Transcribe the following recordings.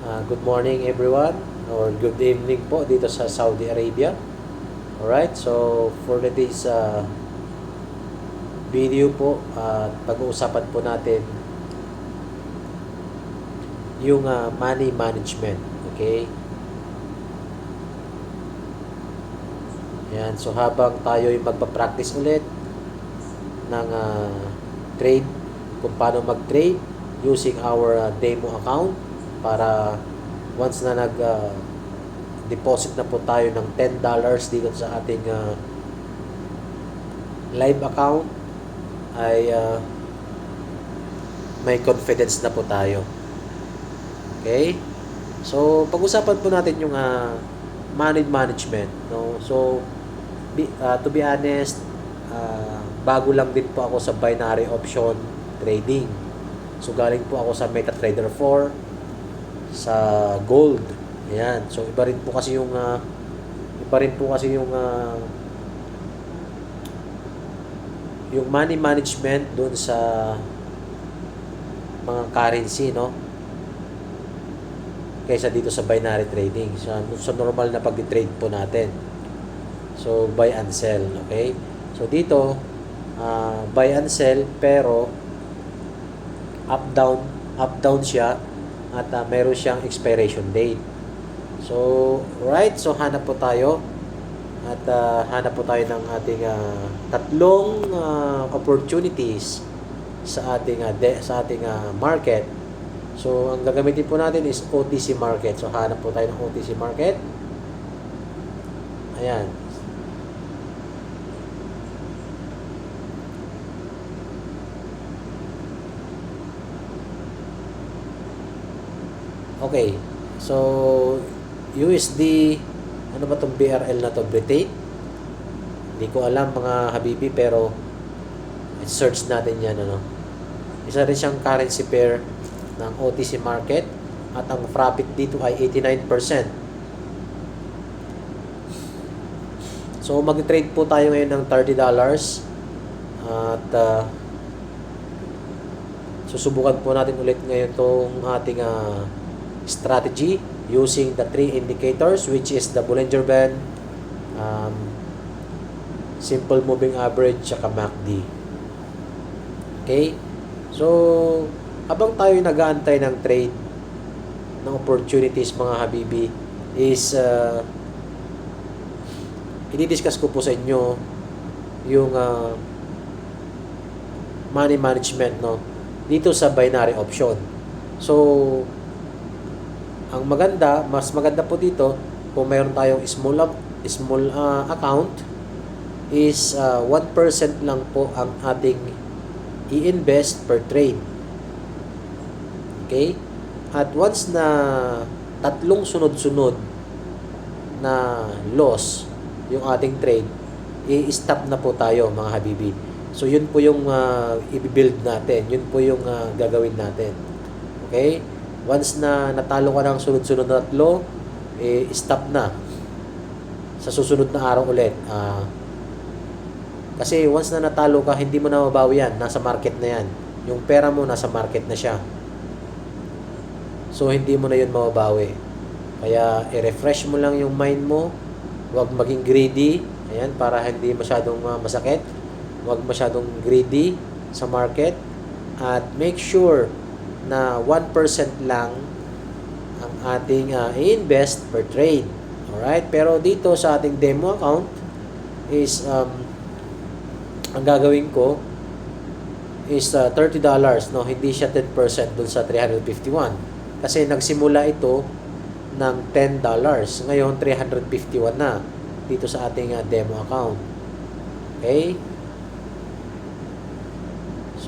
Good morning everyone or good evening po dito sa Saudi Arabia. Alright, so for today's video po, pag-uusapan po natin yung money management. Okay? Ayan, so habang tayo ay magpa-practice ulit ng trade, kung paano mag-trade using our demo account, para once na deposit na po tayo ng $10 dito sa ating live account, ay may confidence na po tayo. Okay? So, pag-usapan po natin yung money management, no? So, to be honest, bago lang din po ako sa binary option trading. So, galing po ako sa MetaTrader 4, sa gold. Ayan. So, iba rin po kasi yung yung money management doon sa mga currency, no? Kaysa dito sa binary trading. Sa normal na pag-trade po natin. So, buy and sell. Okay? So, dito, buy and sell, pero up-down siya, at meron siyang expiration date. So, right. So, hanap po tayo. At hanap po tayo ng ating tatlong opportunities sa ating market. So, ang gagamitin po natin is OTC market. So, hanap po tayo ng OTC market. Ayan. Okay. So, USD, ano ba itong BRL na to? Britate? Hindi ko alam mga habibi, pero search natin yan, ano. Isa rin siyang currency pair ng OTC market, at ang profit dito ay 89%. So, mag-trade po tayo ngayon ng $30, at susubukan po natin ulit ngayon itong ating strategy using the 3 indicators, which is the Bollinger Band, simple moving average, at MACD. Okay? So, habang tayo nag-aantay ng trade ng opportunities, mga habibi, is i-discuss ko po sa inyo yung money management, no, dito sa binary option. So, mas maganda po dito kung mayroon tayong small account, is 1% lang po ang ating i-invest per trade. Okay? At once na tatlong sunod-sunod na loss yung ating trade, i-stop na po tayo, mga habibi. So, yun po yung i-build natin. Yun po yung gagawin natin. Okay? Once na natalo ka ng sunod-sunod na tatlo, stop na sa susunod na araw ulit. Kasi once na natalo ka, hindi mo na mabawi yan. Nasa market na yan. Yung pera mo, nasa market na siya. So, hindi mo na yun mababawi. Kaya, i-refresh mo lang yung mind mo. Huwag maging greedy. Ayan, para hindi masyadong masakit. Huwag masyadong greedy sa market. At make sure na 1% lang ang ating i-invest per trade. Alright? Pero dito sa ating demo account is ang gagawin ko is $30, no? Hindi siya 10% dun sa 351. Kasi nagsimula ito ng $10. Ngayon 351 na dito sa ating demo account. Okay?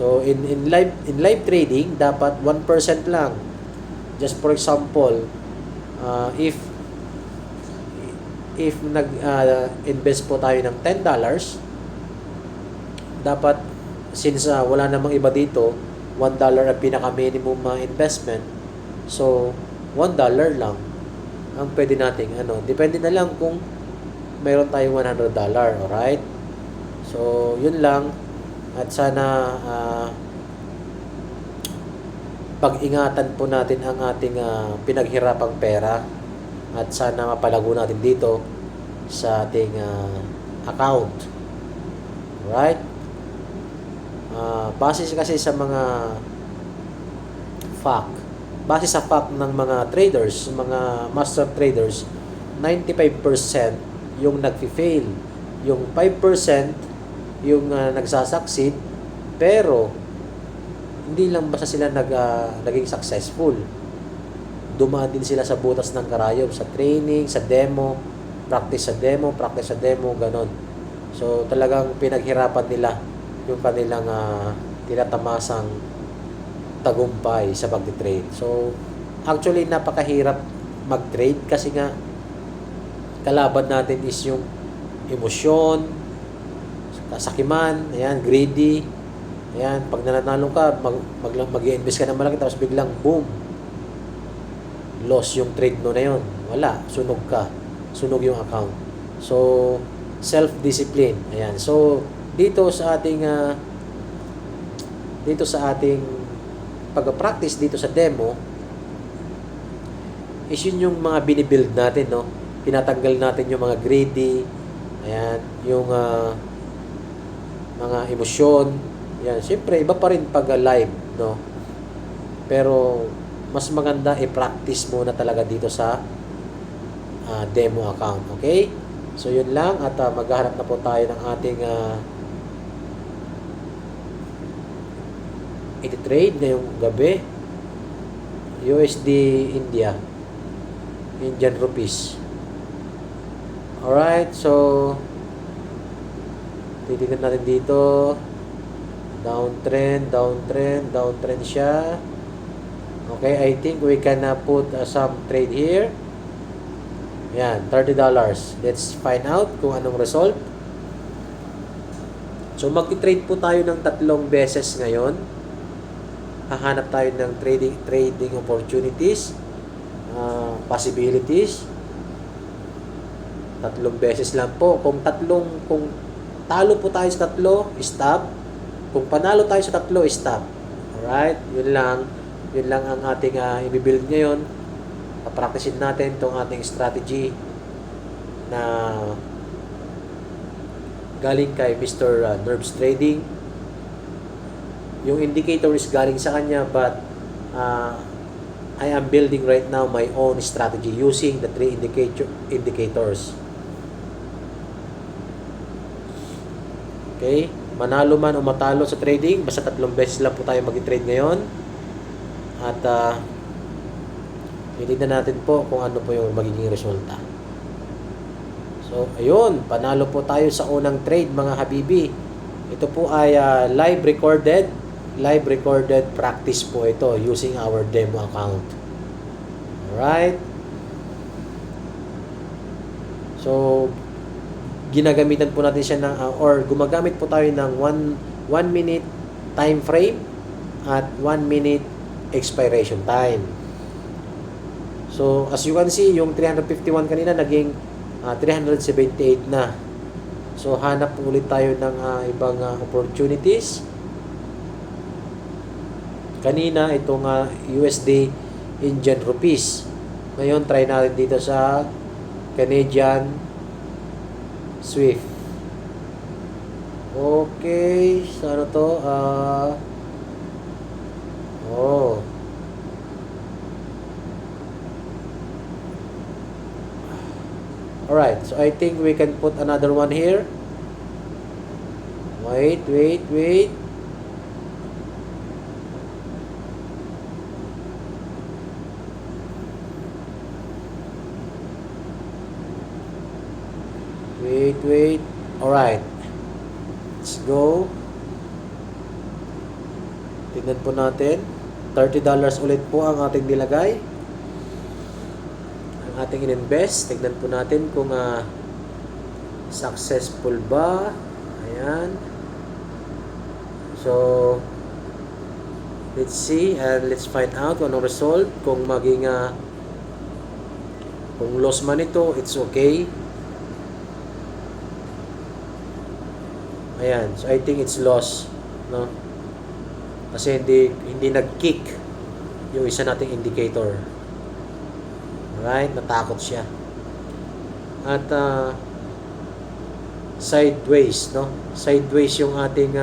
So, in live trading, dapat 1% lang. Just for example, if nag-invest po tayo ng $10, dapat, since wala namang iba dito, $1 ang pinaka-minimum investment. So, $1 lang ang pwede nating depende na lang kung mayroon tayong $100. Alright? So, yun lang. At sana pag-ingatan po natin ang ating pinaghirapang pera at sana mapalago natin dito sa ating account. Right? Base kasi sa mga fact, base sa fact ng mga traders, mga master traders, 95% yung nagfi-fail. Yung 5% yung nagsasucceed, pero hindi lang basta sila naging successful. Dumaan din sila sa butas ng karayom, sa training, sa demo, practice sa demo, ganon. So, talagang pinaghirapan nila yung kanilang tinatamasang tagumpay sa pag-trade. So, actually, napakahirap mag-trade kasi nga kalaban natin is yung emosyon, kasakiman, ayan, greedy. Ayan, pag nananalo ka, mag-i-invest ka ng malaki, tapos biglang boom, loss yung trade mo na yun. Wala, sunog ka. Sunog yung account. So, self-discipline. Ayan. So, dito sa ating pag-practice dito sa demo, is yun yung mga binibuild natin, no? Tinatanggal natin yung mga greedy, ayan, yung mga emosyon. Yan, siyempre iba pa rin pag live, no? Pero mas maganda i-practice muna talaga dito sa demo account, okay? So yun lang, at maghahanap na po tayo ng ating i-trade ngayong gabi. USD India, Indian rupees. Alright, so titignan natin dito. Downtrend siya. Okay, I think we can put some trade here. Yan, $30. Let's find out kung anong result. So, mag-trade po tayo ng 3 beses ngayon. Hahanap tayo ng trading opportunities, possibilities. 3 beses lang po. Kung talo po tayo sa 3, stop. Kung panalo tayo sa 3, stop. Alright? Yun lang ang ating i-build ngayon. Papracticein natin itong ating strategy na galing kay Mr. Nerves Trading. Yung indicator is galing sa kanya, but I am building right now my own strategy using the 3 indicators. Okay? Manalo man o matalo sa trading, basta 3 beses lang po tayo mag-trade ngayon. At titignan natin po kung ano po yung magiging resulta. So, ayun, panalo po tayo sa unang trade, mga habibi. Ito po ay live recorded practice po ito using our demo account. Alright? So, ginagamitan po natin siya or gumagamit po tayo ng 1 minute time frame at 1 minute expiration time. So, as you can see, yung 351 kanina naging 378 na. So, hanap ulit tayo ng ibang opportunities. Kanina, itong USD Indian rupees. Ngayon, try natin dito sa Canadian Swift. Okay, so ano to? Alright, so I think we can put another one here. Wait. Wait. Alright. Let's go. Tingnan po natin. $30 ulit po ang ating nilagay. Ang ating in-invest. Tingnan po natin kung successful ba. Ayan. So, let's see and let's find out kung anong result. Kung maging kung loss man ito, it's okay. Ayan, so I think it's loss, no? Kasi hindi nag-kick yung isa nating indicator. Alright, natakot siya. At sideways, no? Sideways yung ating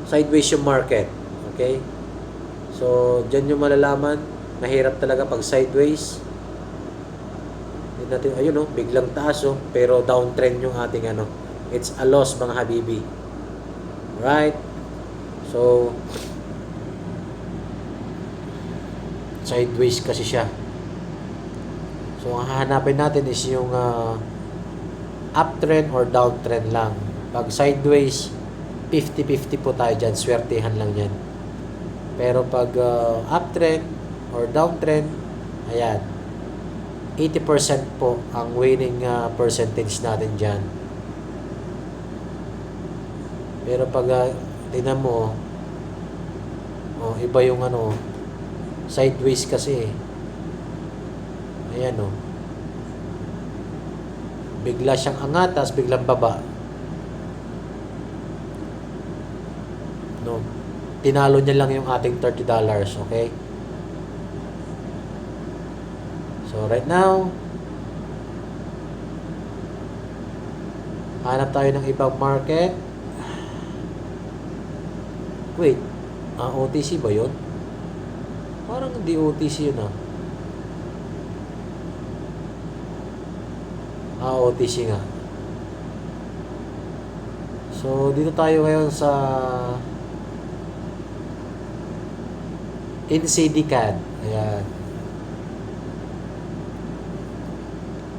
sideways yung market. Okay? So, dyan yung malalaman. Mahirap talaga pag sideways. Hindi natin, ayun, no? Biglang taas, oh. Pero downtrend yung ating ano. It's a loss, mga habibi. Right? So, sideways kasi siya. So, ang hahanapin natin is yung uptrend or downtrend lang. Pag sideways, 50-50 po tayo dyan. Swertihan lang yan. Pero pag uptrend or downtrend, ayan, 80% po ang winning percentage natin dyan. Pero pag tingnan mo, iba yung ano, sideways kasi. Ayan, bigla siyang angat, tapos biglang baba. No, tinalo niya lang yung ating $30, okay? So, right now, hanap tayo ng ibang market. Wait, OTC ba yun? Parang hindi OTC yun, OTC nga. So, dito tayo ngayon sa NCD-CAD. Ayan.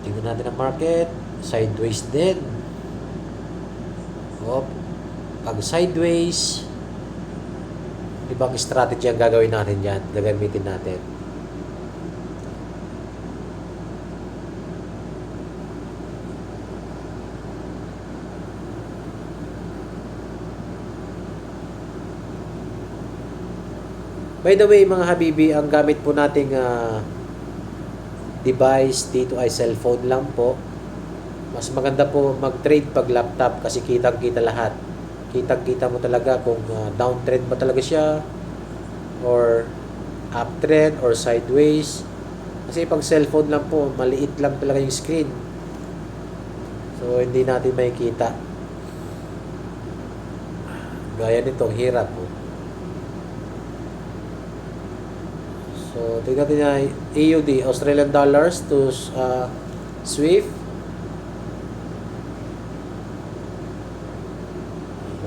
Tingnan natin ang market. Sideways din. Pag sideways, ibang strategy ang gagawin natin dyan. Gagamitin natin. By the way, mga habibi, ang gamit po nating device dito ay cellphone lang po. Mas maganda po mag-trade pag laptop kasi kitang-kita lahat. Kitang-kita mo talaga kung downtrend ba talaga siya or uptrend or sideways. Kasi pag cellphone lang po, maliit lang talaga yung screen. So, hindi natin makikita. Gaya nito, hirap po. So, tignan natin na AUD, Australian dollars to SWIFT.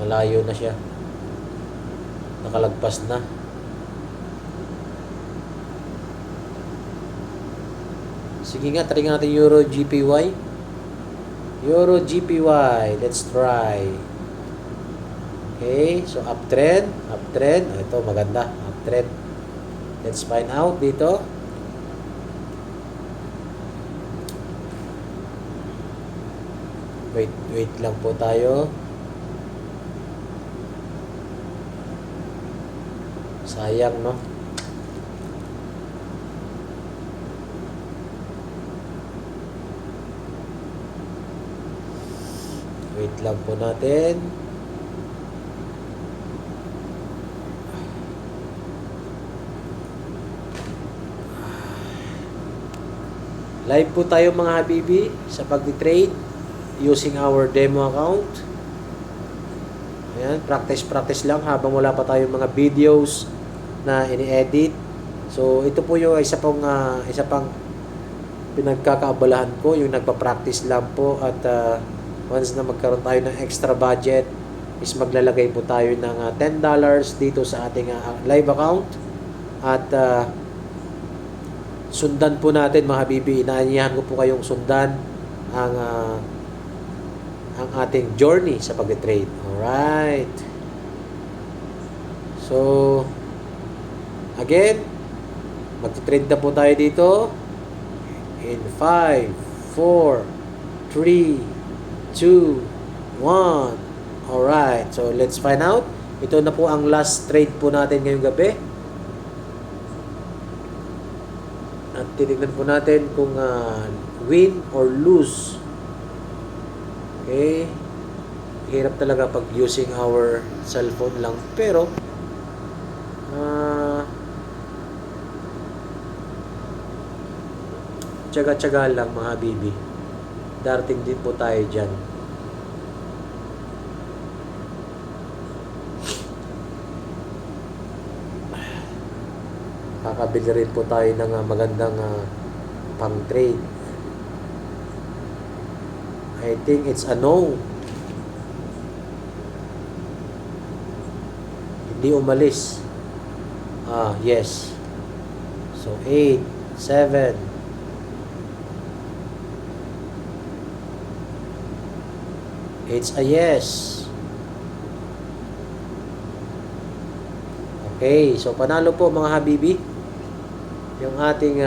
Malayo na siya. Nakalagpas na. Sige nga, try natin Euro GPY. Euro GPY. Let's try. Okay, so uptrend. Uptrend. Ito, maganda. Uptrend. Let's find out dito. Wait lang po tayo. Sayang, no? Wait lang po natin. Live po tayo mga habibi sa pag-trade using our demo account. Ayan, practice lang habang wala pa tayong mga videos na ini-edit. So, ito po yung isa pang pinagkakaabalahan ko, yung nagpa-practice lang po at once na magkaroon tayo ng extra budget is maglalagay po tayo ng $10 dito sa ating live account at sundan po natin mga habibi. Inaanyahan ko po kayong sundan ang ating journey sa pag-trade. Alright. So, again, mag-trade na po tayo dito. In 5, 4, 3, 2, 1. Alright. So, let's find out. Ito na po ang last trade po natin ngayong gabi. At titignan po natin kung win or lose. Okay. Hirap talaga pag using our cellphone lang. Pero, Tiyaga-tiyaga lang mga habibi. Darating din po tayo dyan. Kakabili rin po tayo ng magandang pang-trade. I think it's a no. Hindi umalis. Yes. So, 8, 7. It's a yes. Okay, so panalo po mga habibi. Yung ating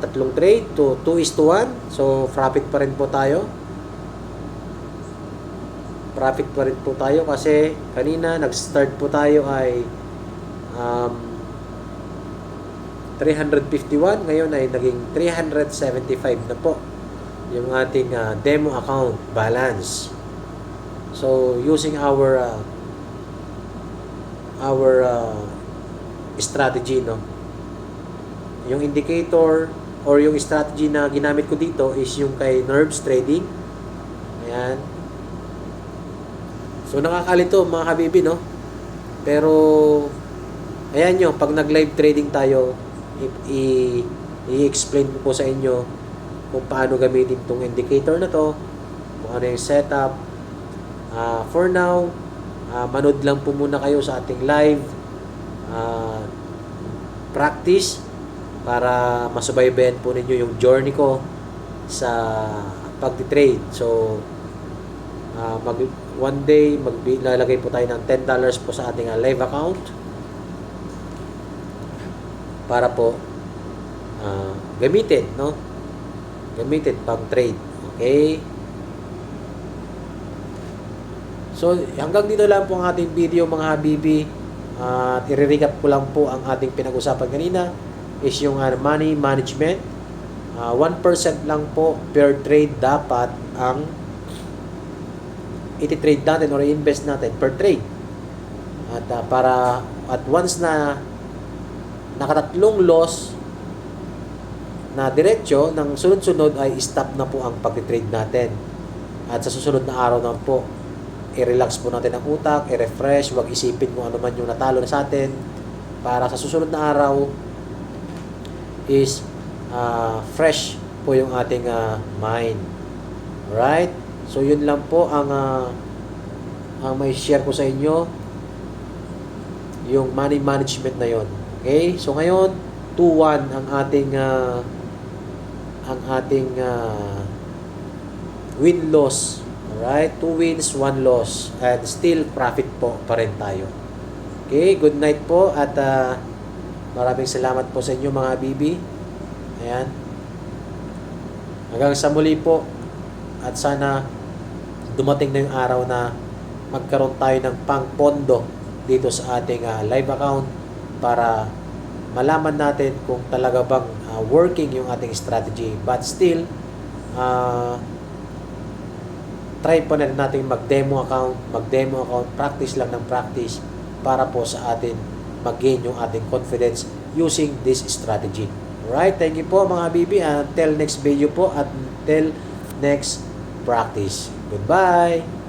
tatlong trade to 2:1. So, profit pa rin po tayo. Profit pa rin po tayo kasi kanina nag-start po tayo ay 351. Ngayon ay naging 375 na po yung ating demo account balance. So, using our strategy, no? Yung indicator or yung strategy na ginamit ko dito is yung kay Nerves Trading. Ayan. So, nakakalito mga habibi, no? Pero, ayan nyo, pag nag-live trading tayo, i-explain ko po sa inyo kung paano gamitin itong indicator na to, kung ano yung setup. For now, manood lang po muna kayo sa ating live practice para masubaybayan po ninyo yung journey ko sa pag-trade. So, one day, lalagay po tayo ng $10 po sa ating live account para po gamitin, no? Gamitin pang trade. Okay? So, hanggang dito lang po ang ating video mga habibi. At i-recap ko lang po ang ating pinag-usapan kanina is yung money management. 1% lang po per trade dapat ang iti-trade natin or i-invest natin per trade. At once na nakatatlong loss na diretsyo, ng sunod-sunod ay stop na po ang pag-trade natin. At sa susunod na araw na po, i-relax po natin ang utak, i-refresh, huwag isipin kung ano man yung natalo na sa atin para sa susunod na araw is fresh po yung ating mind. Alright? So, yun lang po ang may share ko sa inyo, yung money management na yon. Okay? So, ngayon, 2-1 ang ating win-loss. Alright? 2 wins, 1 loss. And still, profit po pa rin tayo. Okay? Good night po. At maraming salamat po sa inyo mga habibi. Ayan. Hanggang sa muli po. At sana dumating na yung araw na magkaroon tayo ng pang-pondo dito sa ating live account para malaman natin kung talaga bang working yung ating strategy. But still, try po na rin natin mag-demo account, practice lang ng practice para po sa atin mag-gain yung ating confidence using this strategy. Alright, thank you po mga habibi. Until next video po at until next practice. Goodbye!